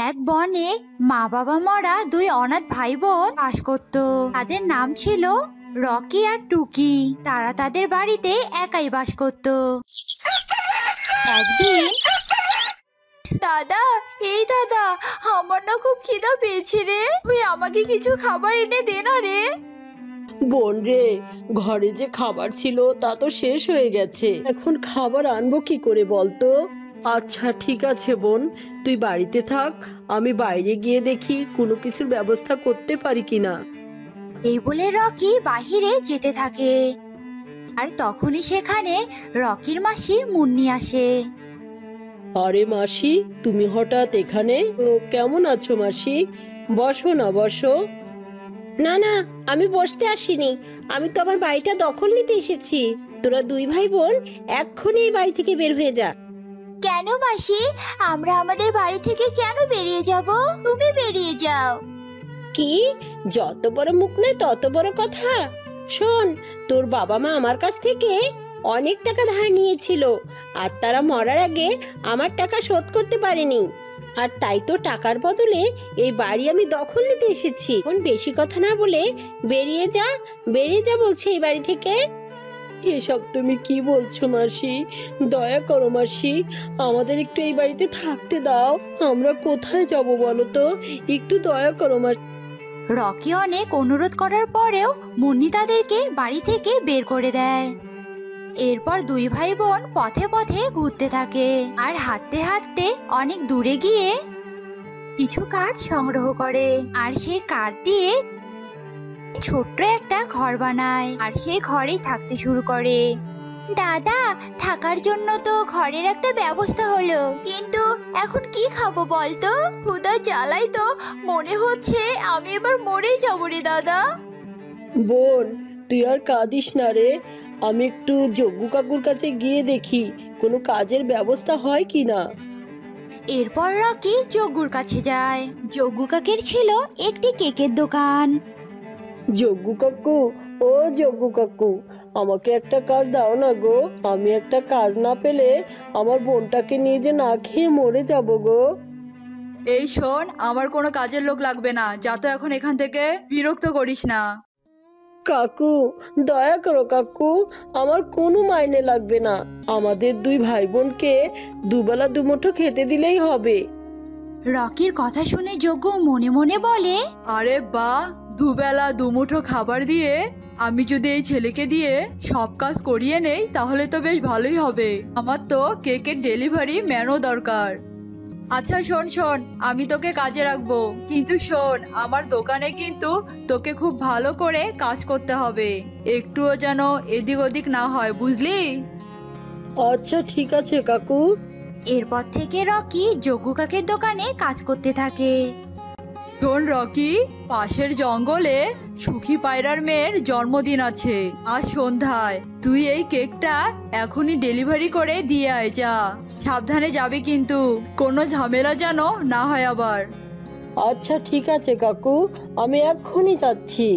এক বনে মা বাবা মরা দুই অনাথ ভাই বোন বাস করত। তাদের নাম ছিল রকি আর টুকি। তারা তাদের বাড়িতে একাই বাস করত। একদিন, দাদা, এই দাদা, আমার না খুব খিদা পেয়েছে রে, তুই আমাকে কিছু খাবার এনে দে না রে। বোন রে, ঘরে যে খাবার ছিল তা তো শেষ হয়ে গেছে, এখন খাবার আনবো কি করে বলতো? আচ্ছা ঠিক আছে বোন, তুই বাড়িতে থাক, আমি বাইরে গিয়ে দেখি কোনো কিছুর ব্যবস্থা করতে পারি কিনা। এই বলে রকি বাহিরে যেতে থাকে। আর তখনই সেখানে রকির মাসি মুন্নি আসে। আরে মাসি, তুমি হঠাৎ এখানে? তো কেমন আছো মাসি? বসো না, বসো। না না, আমি বসতে আসিনি, আমি তো আমার বাড়িটা দখল নিতে এসেছি। তোরা দুই ভাই বোন এক্ষুনি এই বাড়ি থেকে বের হয়ে যা। কেন মাসি, আমরা আমাদের বাড়ি থেকে কেন বেরিয়ে যাব? তুমি বেরিয়ে যাও। কি? যত বড় মুখ নয় তত বড় কথা। শোন, তোর বাবা মা আমার কাছ থেকে অনেক টাকা ধার নিয়েছিল, আর তারা মরার আগে আমার টাকা শোধ করতে পারেনি। আর তাই তো টাকার বদলে এই বাড়ি আমি দখল নিতে এসেছি। এখন বেশি কথা না বলে বেরিয়ে যা, বেরিয়ে যা বলছে এই বাড়ি থেকে। এসব তুমি কি বলছো মাসি? দয়া করো মাসি, আমাদের একটু এই বাড়িতে থাকতে দাও। আমরা কোথায় যাব বলো তো? একটু দয়া করো মাসি। রকি অনেক অনুরোধ করার পরেও মুন্নি তাদেরকে বাড়ি থেকে বের করে দেয়। এরপর দুই ভাই বোন পথে পথে ঘুরতে থাকে আর হাঁটতে হাঁটতে অনেক দূরে গিয়ে কিছু কাঠ সংগ্রহ করে। আর সেই কাঠ দিয়ে ছোট্ট একটা ঘর বানায় আর সেই ঘরেই থাকতে শুরু করে। দাদা, থাকার জন্য তো ঘরের একটা ব্যবস্থা হলো, কিন্তু এখন কি খাবো বলতো? ক্ষুধার জ্বালাই তো মনে হচ্ছে আমি এবার মরেই যাবো রে দাদা। বোন, তুই আর কাঁদিস না রে, আমি একটু যজ্ঞ কাকুর কাছে গিয়ে দেখি কোনো কাজের ব্যবস্থা হয় কি না। এরপর রকি যজ্ঞুর কাছে যায়। যজ্ঞ কাকের ছিল একটি কেকের দোকান। যজ্ঞ কাকু, ও যজ্ঞ কাকু, আমাকে একটা কাজ দাও না গো। আমি একটা কাজ না পেলে আমার বোনটাকে নিয়ে যে না খেয়ে মরে যাব গো। এই শোন, আমার কোনো কাজের লোক লাগবে না, যা তো এখন এখান থেকে, বিরক্ত করিস না। কাকু, দয়া করো কাকু, আমার কোনো মাইনে লাগবে না, আমাদের দুই ভাই বোনকে দুবেলা দুমুঠো খেতে দিলেই হবে। রকির কথা শুনে যজ্ঞ মনে মনে বলে, আরে বাহ, দুবেলা দুমুঠো খাবার দিয়ে আমি যদি এই ছেলেকে দিয়ে সব কাজ করিয়ে নেই তাহলে তো বেশ ভালোই হবে। আমার তো কেকের ডেলিভারি ম্যানও দরকার। আচ্ছা শোন শোন, আমি তোকে কাজে রাখবো, কিন্তু শোন, আমার দোকানে কিন্তু তোকে খুব ভালো করে কাজ করতে হবে, একটুও যেন এদিক ওদিক না হয়, বুঝলি? আচ্ছা ঠিক আছে কাকু। এরপর থেকে রকি যজ্ঞ কাকের দোকানে কাজ করতে থাকে। শোন রকি, পাশের জঙ্গলে সুখী পায়রার মেয়ের জন্মদিন আছে আজ সন্ধ্যায়, তুই এই কেকটা এখনই ডেলিভারি করে দিয়ে আয়, যা। সাবধানে যাবি কিন্তু, কোনো ঝামেলা যেন না হয় আবার। আচ্ছা ঠিক আছে কাকু, আমি এক্ষুনি যাচ্ছি।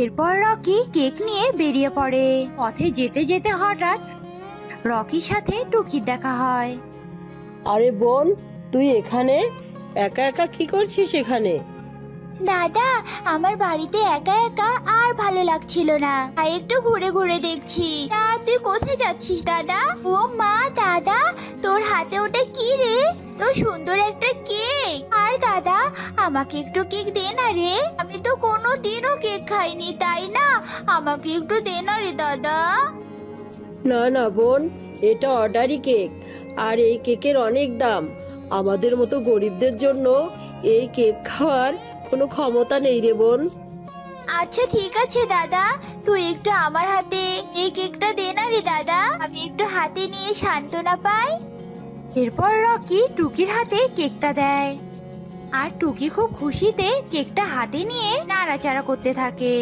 এরপর রকি কেক নিয়ে বেরিয়ে পড়ে। পথে যেতে যেতে হঠাৎ রকির সাথে টুকির দেখা হয়। আরে বোন, তুই এখানে একা একা কি করছিস এখানে? দাদা, আমার বাড়িতে একা একা আর ভালো লাগছিল না, আর একটু ঘুরে ঘুরে দেখছি। তা তুই কোথায় যাচ্ছিস দাদা? ও মা, দাদা, তোর হাতে ওটা কি রে? তো সুন্দর একটা কেক। আর দাদা, আমাকে একটু কেক দে না রে, আমি তো কোনো দিনও কেক খাইনি, তাই না? আমাকে একটু দে না রে দাদা। না না বোন, এটা অর্ডারি কেক, আর এই কেকের অনেক দাম। আমাদের মতো গরিবদের জন্য এই কেক খাওয়ার কোনো ক্ষমতা নেই রে বোন। আচ্ছা ঠিক আছে দাদা, তুই একটু আমার হাতে এই কেকটা দে না রে দাদা, আমি একটু হাতে নিয়ে সান্ত্বনা পাই। এরপর রকি টুকির হাতে কেকটা দেয়, আর টুকি খুব খুশিতে কেকটা হাতে নিয়ে নাড়াচাড়া করতে থাকে।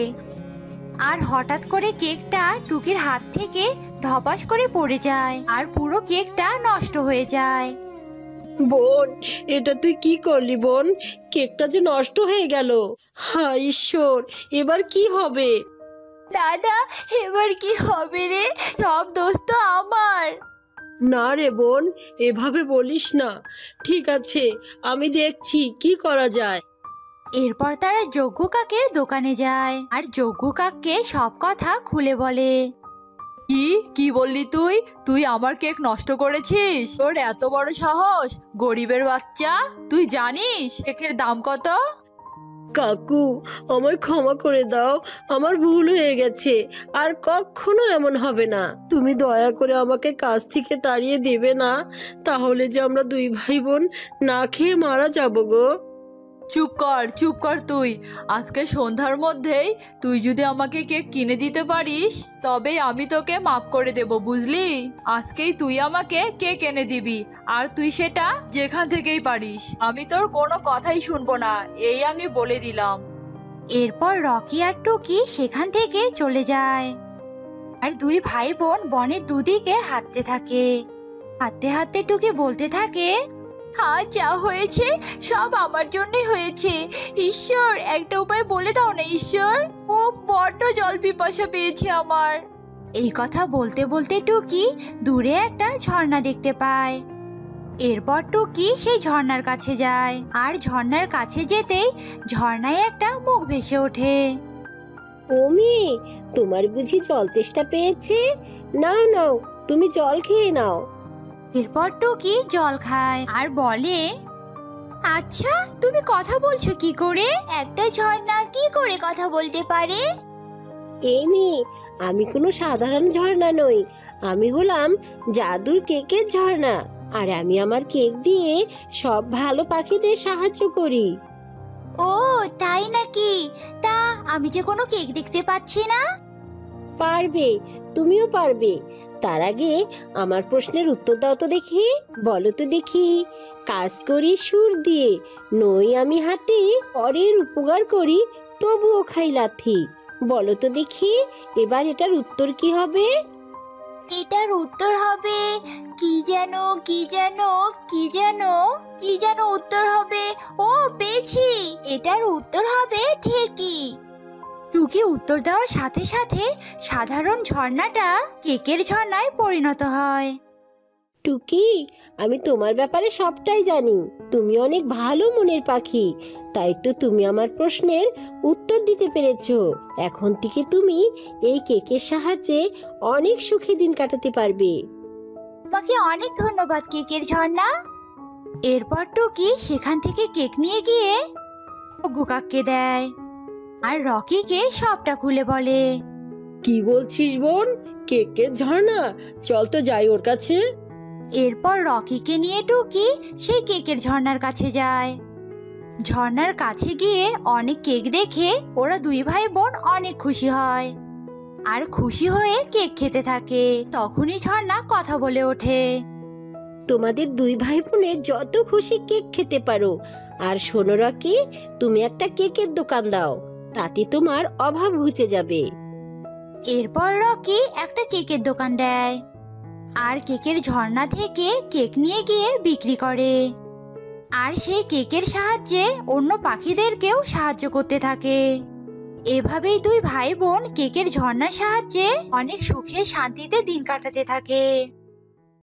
আর হঠাৎ করে কেকটা টুকির হাত থেকে ধপাস করে পড়ে যায় আর পুরো কেকটা নষ্ট হয়ে যায়। বোন, এটা তুই কি করলি বোন? কেকটা যে নষ্ট হয়ে গেল। হায় ঈশ্বর, এবার কি হবে? দাদা, এবার কি হবে রে? সব দোষ তো আমার। না রে বোন, এভাবে বলিস না। ঠিক আছে, আমি দেখছি কি করা যায়। এরপর তারা যজ্ঞ কাকের দোকানে যায় আর যজ্ঞ কাককে সব কথা খুলে বলে। কি কি বললি তুই? তুই আমার কেক নষ্ট করেছিস? তোর এত বড় সাহস! গরিবের বাচ্চা, তুই জানিস কেকের দাম কত? কাকু, আমায় ক্ষমা করে দাও, আমার ভুল হয়ে গেছে, আর কখনো এমন হবে না। তুমি দয়া করে আমাকে কাজ থেকে তাড়িয়ে দেবে না, তাহলে যে আমরা দুই ভাই বোন না খেয়ে মারা যাব গো। চুপ কর তুই। আজকে সন্ধ্যার মধ্যেই তুই যদি আমাকে কেক কিনে দিতে পারিস তবে আমি তোকে মাফ করে দেব, বুঝলি? আজকেই তুই আমাকে কেক এনে দিবি, আর তুই সেটা যেখান থেকেই পারিস। আমি তোর কোনো কথাই শুনবো না, এই আমি বলে দিলাম। এরপর রকি আর টুকি সেখান থেকে চলে যায় আর দুই ভাই বোন বনের দুদিকে হাঁটতে থাকে। হাঁটতে হাঁটতে টুকি বলতে থাকে, আজ যা হয়েছে সব আমার জন্যই হয়েছে। ঈশ্বর, একটা উপায় বলে দাও না ঈশ্বর। ও বড্ড জল পিপাসা পেয়েছে আমার। এই কথা বলতে বলতে টুকি দূরে একটা ঝর্ণা দেখতে পায়। এরপর টুকি সেই ঝর্ণার কাছে যায় আর ঝর্ণার কাছে যেতেই ঝর্ণায় একটা মুখ ভেসে ওঠে। ও মেয়ে, তোমার বুঝি জল তেষ্টা পেয়েছে? নাও নাও, তুমি জল খেয়ে নাও। এরপর টুকি জল খায় আর বলে, আচ্ছা তুমি কথা বলছো কি করে? একটা ঝর্ণা কি করে কথা বলতে পারে? এই মেয়ে, আমি কোনো সাধারণ ঝর্ণা নই, আমি হলাম জাদুর কেকের ঝর্ণা, আর আমি আমার কেক দিয়ে সব ভালো পাখিদের সাহায্য করি। ও তাই নাকি? তা আমি যে কোনো কেক দেখতে পাচ্ছি না। পারবে, তুমিও পারবে। তার আগে আমার প্রশ্নের উত্তর দাও তো দেখি। বলো তো দেখি, কাজ করি সুর দিয়ে, নই আমি হাতে, পরের উপকার করি তবুও খাই লাথি। বলো তো দেখি, এবার এটার উত্তর কি হবে? এটার উত্তর হবে কি যেন কি যেন কি যেন কি যেন উত্তর হবে। ও পেয়েছি, এটার উত্তর হবে ঢেঁকি। টুকি উত্তর দেওয়ার সাথে সাথে সাধারণ ঝর্ণাটা কেকের ঝর্ণায় পরিণত হয়। টুকি, আমি তোমার ব্যাপারে সবটাই জানি। তুমি অনেক ভালো মনের পাখি, তাই তো তুমি আমার প্রশ্নের উত্তর দিতে পেরেছো। এখন থেকে তুমি এই কেকের সাহায্যে অনেক সুখী দিন কাটাতে পারবে। তোমাকে অনেক ধন্যবাদ কেকের ঝর্ণা। এরপর টুকি সেখান থেকে কেক নিয়ে গিয়ে গুকাককে দেয় আর রকিকে সবটা খুলে বলে। কি বলছিস বোন? কেকের ঝর্ণা? চল তো যাই ওর কাছে। এরপর রকিকে নিয়ে টুকি সেই কেকের ঝর্ণার কাছে যায়। ঝর্ণার কাছে গিয়ে অনেক কেক দেখে ওরা দুই ভাই বোন অনেক খুশি হয় আর খুশি হয়ে কেক খেতে থাকে। তখনই ঝর্ণা কথা বলে ওঠে, তোমাদের দুই ভাই বোনের যত খুশি কেক খেতে পারো। আর শোনো রকি, তুমি একটা কেকের দোকান দাও, তাতে তোমার অভাব ঘুচে যাবে। এরপর রকি একটা কেকের দোকান দেয় আর কেকের ঝর্ণা থেকে কেক নিয়ে গিয়ে বিক্রি করে আর সেই কেকের সাহায্যে অন্য পাখিদেরকেও সাহায্য করতে থাকে। এভাবেই দুই ভাই বোন কেকের ঝর্ণার সাহায্যে অনেক সুখে শান্তিতে দিন কাটাতে থাকে।